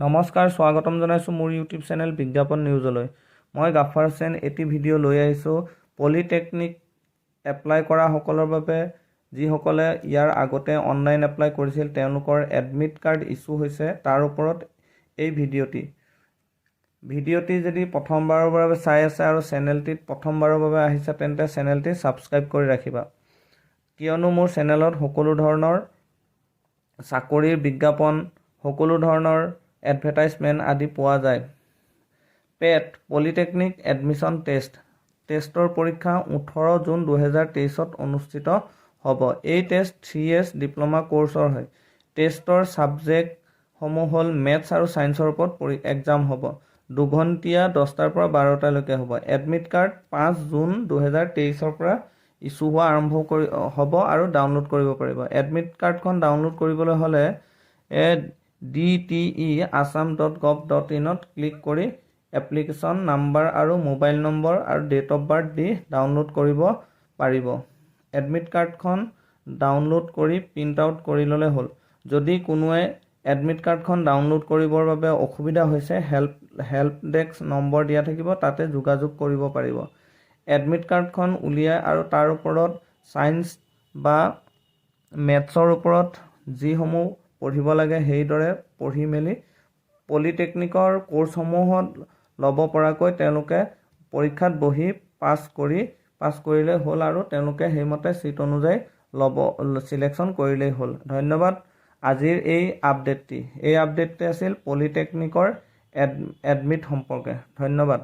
নমস্কাৰ স্বাগতম জনাইছো মোৰ ইউটিউব চেনেল বিজ্ঞাপন নিউজলৈ। মই গাফাৰ হোসেন এটি ভিডিঅ' লৈ আহিছো পলিটেকনিক এপ্লাই কৰা সকলৰ বাবে যিসকলে ইয়াৰ আগতে অনলাইন এপ্লাই কৰিছিল তেওঁলোকৰ এডমিট কাৰ্ড ইস্যু হৈছে তাৰ ওপৰত এই ভিডিঅ'টি যদি প্ৰথমবাৰৰ বাবে চাই আছে আৰু চেনেলটিত প্ৰথমবাৰৰ বাবে আহিছে তেন্তে চেনেলটি সাবস্ক্ৰাইব কৰি ৰাখিবা, কিয়নো মোৰ চেনেলত সকলো ধৰণৰ চাকৰিৰ বিজ্ঞাপন সকলো ধৰণৰ এডভাৰটাইজমেণ্ট আদি পোৱা যায়। পেট পলিটেকনিক এডমিশ্যন টেষ্টৰ পৰীক্ষা 18 জুন 2023 অনুষ্ঠিত হ'ব। এই টেষ্ট 3 years ডিপ্ল'মা কোৰ্চৰ হয়। টেষ্টৰ ছাবজেক্টসমূহ হ'ল মেথছ আৰু ছায়েন্সৰ ওপৰত এক্সাম হ'ব। 2 ঘণ্টীয়া 10টাৰ পৰা 12টালৈকে হ'ব। এডমিট কাৰ্ড 5 জুন 2023 পৰা ইছ্যু হোৱা আৰম্ভ হ'ব আৰু ডাউনলোড কৰিব পাৰিব। এডমিট কাৰ্ডখন ডাউনলোড কৰিবলৈ হ'লে dte.assam.gov.in ক্লিক কৰি এপ্লিকেশ্যন নাম্বাৰ আৰু মোবাইল নম্বৰ আৰু ডেট অফ বাৰ্থ দি ডাউনলোড কৰিব পাৰিব। এডমিট কাৰ্ডখন ডাউনলোড কৰি প্ৰিণ্ট আউট কৰি ল'লে হ'ল। যদি কোনোৱে এডমিট কাৰ্ডখন ডাউনলোড কৰিবৰ বাবে অসুবিধা হৈছে হেল্প ডেস্ক নম্বৰ দিয়া থাকিব, তাতে যোগাযোগ কৰিব পাৰিব। এডমিট কাৰ্ডখন উলিয়াই আৰু তাৰ ওপৰত ছায়েন্স বা মেথছৰ ওপৰত যিসমূহ পঢ়িব লাগে সেইদৰে পঢ়ি মেলি পলিটেকনিকৰ কোৰ্চসমূহত ল'ব পৰাকৈ তেওঁলোকে পৰীক্ষাত বহি পাছ কৰিলে হ'ল আৰু তেওঁলোকে সেইমতে চিট অনুযায়ী সিলেকশ্যন কৰিলেই হ'ল। ধন্যবাদ। আজিৰ এই আপডেটটি আছিল পলিটেকনিকৰ এডমিট সম্পৰ্কে। ধন্যবাদ।